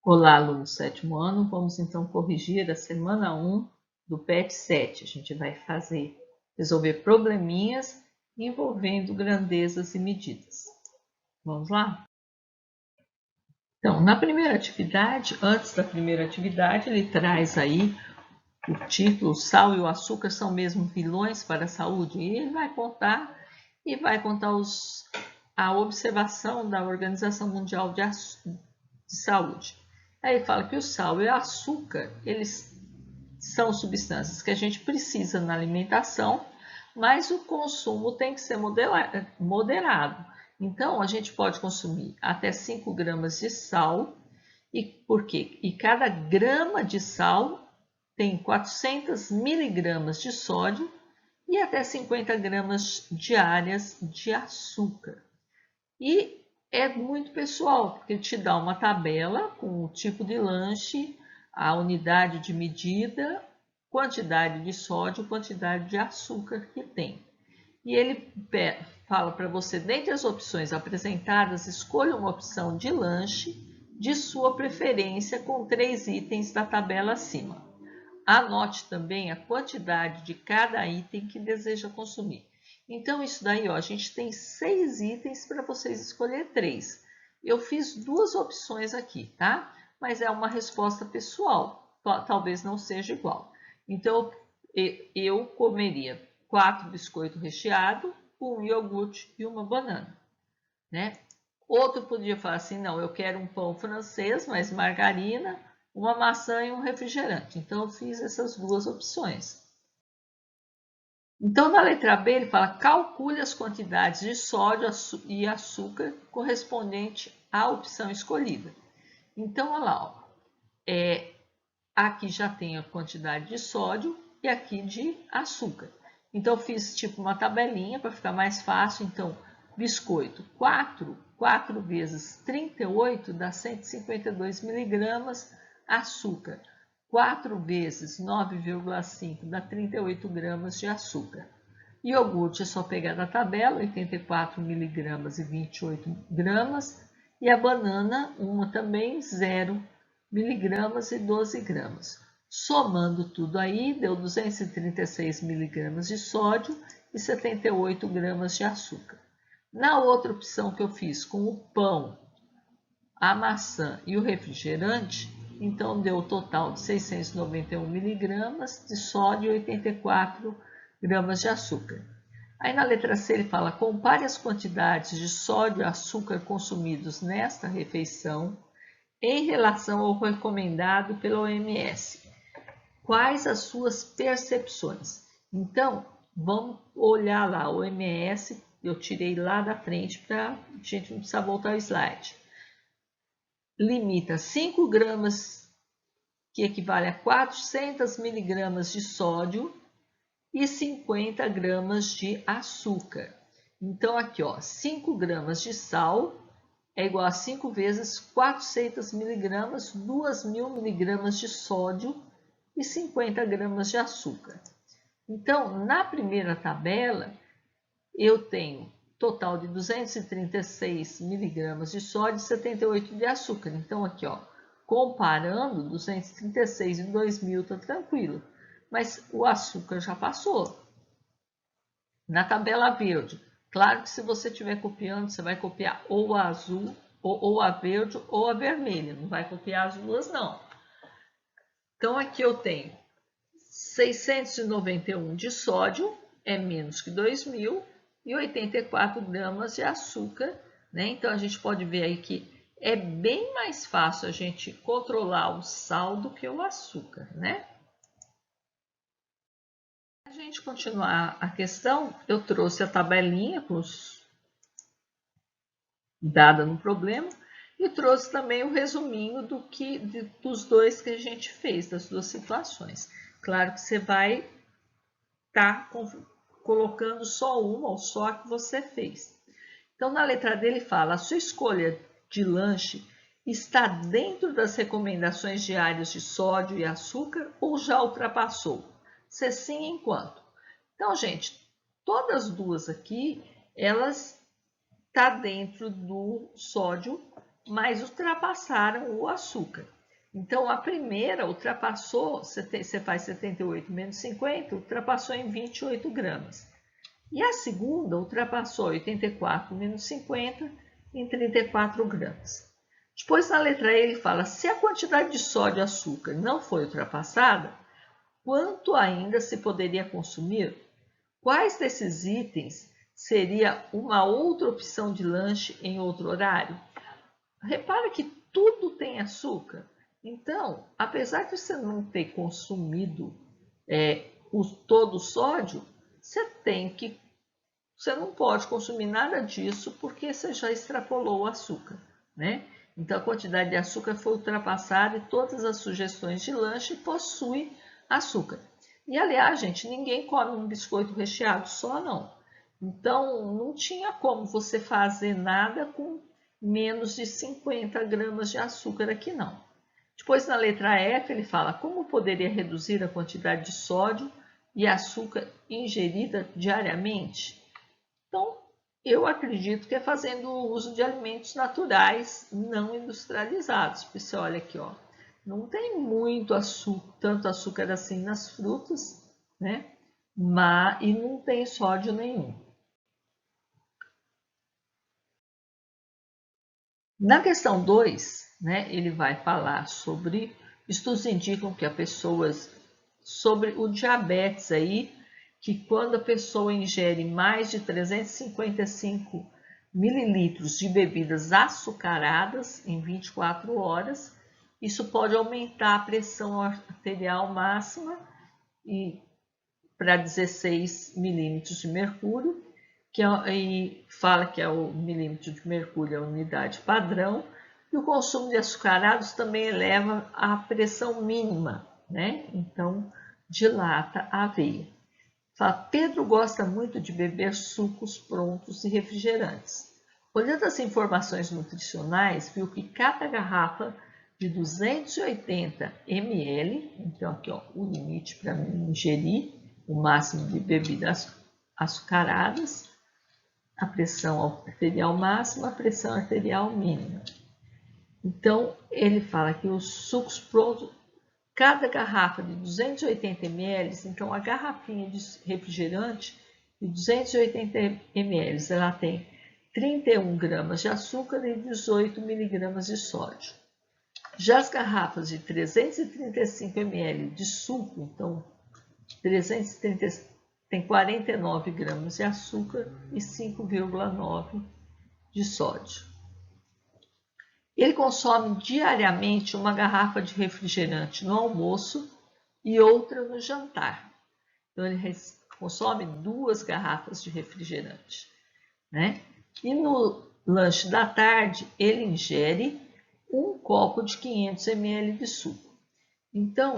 Olá, aluno sétimo ano. Vamos então corrigir a semana 1 do PET 7. A gente vai resolver probleminhas envolvendo grandezas e medidas. Vamos lá? Então, na primeira atividade, antes da primeira atividade, ele traz aí o título: o sal e o açúcar são mesmo vilões para a saúde? E ele vai contar a observação da Organização Mundial de Saúde. Aí ele fala que o sal e o açúcar, eles são substâncias que a gente precisa na alimentação, mas o consumo tem que ser moderado. Então, a gente pode consumir até 5 gramas de sal, por quê? E cada grama de sal tem 400 miligramas de sódio e até 50 gramas diárias de açúcar. E é muito pessoal, porque te dá uma tabela com o tipo de lanche, a unidade de medida, quantidade de sódio, quantidade de açúcar que tem. E ele fala para você, dentre as opções apresentadas, escolha uma opção de lanche de sua preferência com 3 itens da tabela acima. Anote também a quantidade de cada item que deseja consumir. Então, isso daí, ó, a gente tem 6 itens para vocês escolher 3. Eu fiz 2 opções aqui, tá? Mas é uma resposta pessoal, talvez não seja igual. Então, eu comeria 4 biscoitos recheados, um iogurte e uma banana, né? Outro podia falar assim, não, eu quero um pão francês, mais margarina, uma maçã e um refrigerante. Então, eu fiz essas 2 opções. Então, na letra B, ele fala, calcule as quantidades de sódio e açúcar correspondente à opção escolhida. Então, olha lá, ó, aqui já tem a quantidade de sódio e aqui de açúcar. Então, eu fiz tipo uma tabelinha para ficar mais fácil. Então, biscoito, 4 vezes 38 dá 152 miligramas, açúcar, 4 vezes 9,5 dá 38 gramas de açúcar. Iogurte é só pegar da tabela, 84 miligramas e 28 gramas. E a banana, uma também, 0 miligramas e 12 gramas. Somando tudo aí, deu 236 miligramas de sódio e 78 gramas de açúcar. Na outra opção que eu fiz com o pão, a maçã e o refrigerante, então deu o total de 691 miligramas de sódio e 84 gramas de açúcar. Aí na letra C ele fala, compare as quantidades de sódio e açúcar consumidos nesta refeição em relação ao recomendado pela OMS. Quais as suas percepções? Então, vamos olhar lá, a OMS, eu tirei lá da frente para a gente não precisar voltar ao slide. Limita 5 gramas, que equivale a 400 miligramas de sódio, e 50 gramas de açúcar. Então, aqui, ó, 5 gramas de sal é igual a 5 vezes 400 miligramas, 2.000 miligramas de sódio e 50 gramas de açúcar. Então, na primeira tabela, eu tenho total de 236 miligramas de sódio e 78 de açúcar. Então, aqui, ó, comparando 236 e 2.000 está tranquilo. Mas o açúcar já passou. Na tabela verde, claro que se você estiver copiando, você vai copiar ou a azul, ou a verde, ou a vermelha. Não vai copiar as duas, não. Então, aqui eu tenho 691 de sódio, é menos que 2.000, e 84 gramas de açúcar, né? Então, a gente pode ver aí que é bem mais fácil a gente controlar o sal do que o açúcar, né? Para a gente continuar a questão, eu trouxe a tabelinha dada no problema e trouxe também o resuminho dos dois que a gente fez, das duas situações. Claro que você vai estar colocando só uma ou só a que você fez. Então, na letra D ele fala, a sua escolha de lanche está dentro das recomendações diárias de sódio e açúcar ou já ultrapassou? Se sim, em quanto? Então, gente, todas as duas aqui, elas estão dentro do sódio, mas ultrapassaram o açúcar. Então, a primeira ultrapassou, você faz 78 menos 50, ultrapassou em 28 gramas. E a segunda ultrapassou 84 menos 50 em 34 gramas. Depois, na letra E, ele fala, se a quantidade de sódio e açúcar não foi ultrapassada, quanto ainda se poderia consumir? Quais desses itens seria uma outra opção de lanche em outro horário? Repara que tudo tem açúcar. Então, apesar de você não ter consumido todo o sódio, você não pode consumir nada disso porque você já extrapolou o açúcar, né? Então, a quantidade de açúcar foi ultrapassada e todas as sugestões de lanche possuem açúcar. E, aliás, gente, ninguém come um biscoito recheado só, não. Então, não tinha como você fazer nada com menos de 50 gramas de açúcar aqui, não. Depois, na letra F, ele fala como poderia reduzir a quantidade de sódio e açúcar ingerida diariamente. Então, eu acredito que é fazendo uso de alimentos naturais não industrializados. Porque você olha aqui, ó, não tem muito açúcar, tanto açúcar assim nas frutas, né? E não tem sódio nenhum. Na questão 2, né, ele vai falar sobre, estudos indicam que sobre o diabetes aí, que quando a pessoa ingere mais de 355 mililitros de bebidas açucaradas em 24 horas, isso pode aumentar a pressão arterial máxima para 16 milímetros de mercúrio, e fala que o milímetro de mercúrio é a unidade padrão, e o consumo de açucarados também eleva a pressão mínima, né? Então, dilata a veia. Fala, Pedro gosta muito de beber sucos prontos e refrigerantes. Olhando as informações nutricionais, viu que cada garrafa de 280 ml, então aqui ó, o limite para mim ingerir o máximo de bebidas açucaradas, a pressão arterial máxima, a pressão arterial mínima. Então, ele fala que os sucos prontos, cada garrafa de 280 ml, então a garrafinha de refrigerante de 280 ml, ela tem 31 gramas de açúcar e 18 miligramas de sódio. Já as garrafas de 335 ml de suco, então 330 tem 49 gramas de açúcar e 5,9 de sódio. Ele consome diariamente uma garrafa de refrigerante no almoço e outra no jantar. Então, ele consome 2 garrafas de refrigerante, né? E no lanche da tarde, ele ingere 1 copo de 500 ml de suco. Então,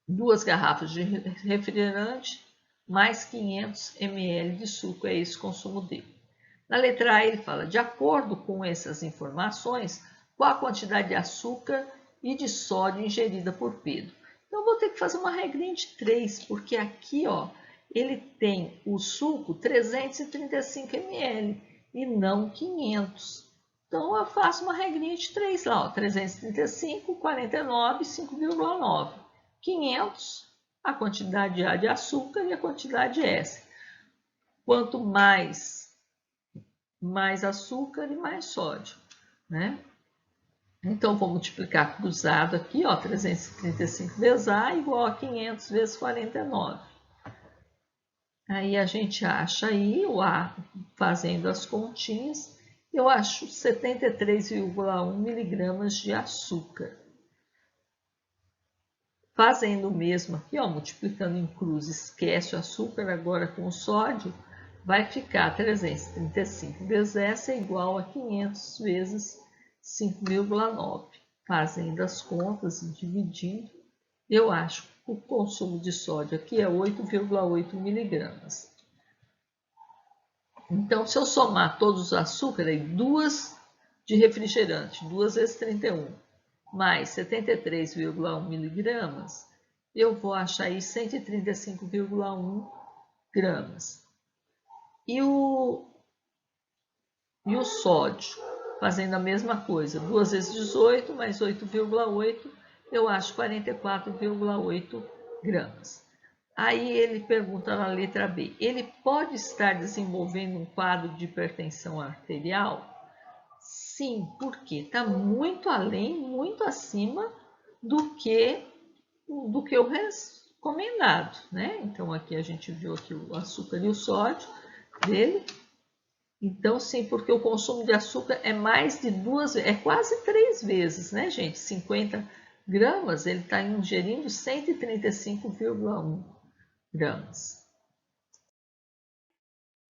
2 garrafas de refrigerante mais 500 ml de suco, é esse o consumo dele. Na letra A ele fala, de acordo com essas informações, qual a quantidade de açúcar e de sódio ingerida por Pedro? Então, eu vou ter que fazer uma regrinha de 3, porque aqui ó, ele tem o suco 335 ml e não 500. Então, eu faço uma regrinha de 3 lá, ó, 335, 49, 5,9. 500, a quantidade A de açúcar e a quantidade S. Quanto mais açúcar e mais sódio, né? Então, vou multiplicar cruzado aqui, ó, 335 vezes A igual a 500 vezes 49. Aí a gente acha aí o A, fazendo as continhas, eu acho 73,1 miligramas de açúcar. Fazendo o mesmo aqui, ó, multiplicando em cruz, esquece o açúcar, agora com o sódio, vai ficar 335 vezes essa é igual a 500 vezes 5,9. Fazendo as contas e dividindo, eu acho que o consumo de sódio aqui é 8,8 miligramas. Então, se eu somar todos os açúcares, aí 2 de refrigerante, 2 vezes 31, mais 73,1 miligramas, eu vou achar aí 135,1 gramas. E o sódio, fazendo a mesma coisa. 2 vezes 18 mais 8,8, eu acho 44,8 gramas. Aí ele pergunta na letra B, ele pode estar desenvolvendo um quadro de hipertensão arterial? Sim, porque está muito além, muito acima do que o recomendado, né? Então aqui a gente viu aqui o açúcar e o sódio dele. Então sim, porque o consumo de açúcar é mais de 2, é quase 3 vezes, né, gente? 50 gramas, ele está ingerindo 135,1 gramas.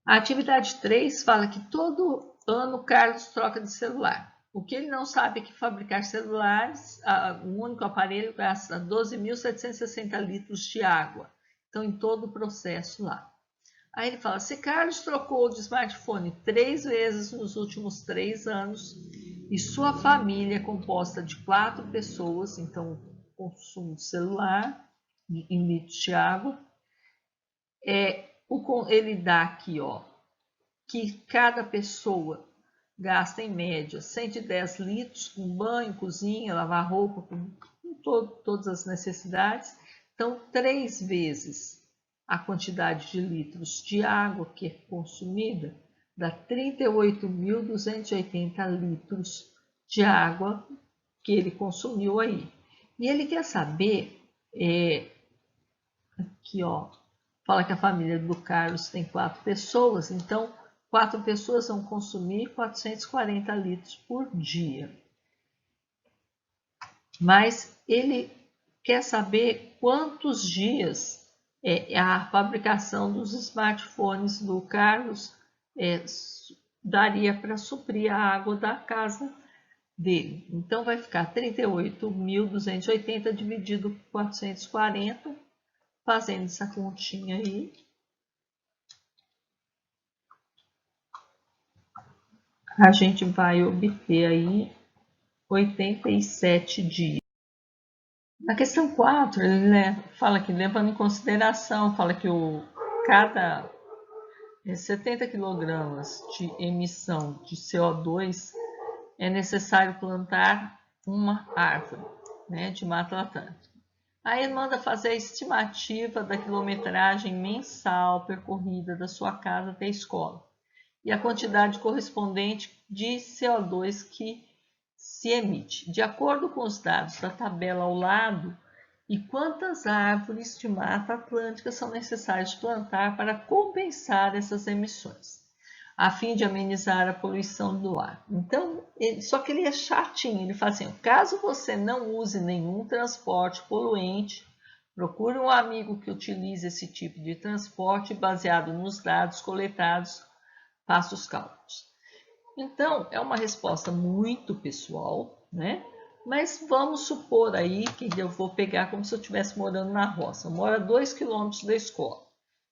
A atividade 3 fala que todo ano Carlos troca de celular. O que ele não sabe é que fabricar celulares, um único aparelho gasta 12.760 litros de água. Então, em todo o processo lá. Aí ele fala, se Carlos trocou de smartphone 3 vezes nos últimos 3 anos e sua família é composta de 4 pessoas, então consumo de celular em litros de água, ele dá aqui, ó, que cada pessoa gasta em média 110 litros com banho, cozinha, lavar roupa, com todas as necessidades. Então, 3 vezes a quantidade de litros de água que é consumida dá 38.280 litros de água que ele consumiu aí. E ele quer saber, aqui ó, fala que a família do Carlos tem 4 pessoas, então 4 pessoas vão consumir 440 litros por dia. Mas ele quer saber quantos dias a fabricação dos smartphones do Carlos daria para suprir a água da casa dele. Então vai ficar 38.280 dividido por 440, fazendo essa continha aí. A gente vai obter aí 87 dias. Na questão 4, ele fala que, levando em consideração, fala que cada 70 kg de emissão de CO2 é necessário plantar uma árvore, né, de Mata Atlântica. Aí ele manda fazer a estimativa da quilometragem mensal percorrida da sua casa até a escola e a quantidade correspondente de CO2 que se emite, de acordo com os dados da tabela ao lado, e quantas árvores de Mata Atlântica são necessárias plantar para compensar essas emissões, a fim de amenizar a poluição do ar. Então, só que ele é chatinho, ele fala assim, caso você não use nenhum transporte poluente, procure um amigo que utilize esse tipo de transporte baseado nos dados coletados, faça os cálculos. Então, é uma resposta muito pessoal, né? Mas vamos supor aí que eu vou pegar como se eu estivesse morando na roça. Eu moro a 2 km da escola.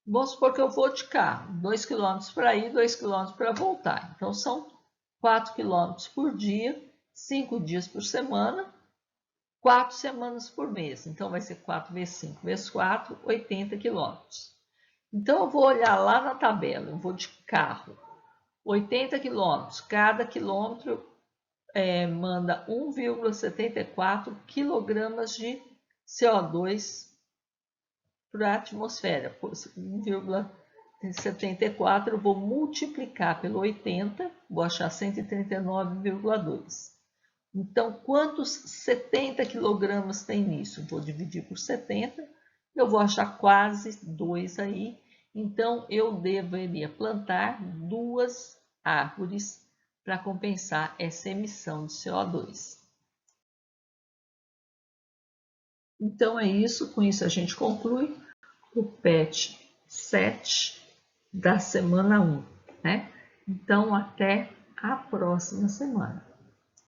Vamos supor que eu vou de carro, 2 km para ir, 2 km para voltar. Então, são 4 km por dia, 5 dias por semana, 4 semanas por mês. Então, vai ser 4 vezes 5 vezes 4, 80 km. Então, eu vou olhar lá na tabela, eu vou de carro. 80 quilômetros, cada quilômetro manda 1,74 quilogramas de CO2 para a atmosfera. 1,74 eu vou multiplicar pelo 80, vou achar 139,2. Então, quantos 70 quilogramas tem nisso? Vou dividir por 70, eu vou achar quase 2 aí. Então, eu deveria plantar 2 árvores para compensar essa emissão de CO2. Então, é isso. Com isso, a gente conclui o PET 7 da semana 1, né? Então, até a próxima semana.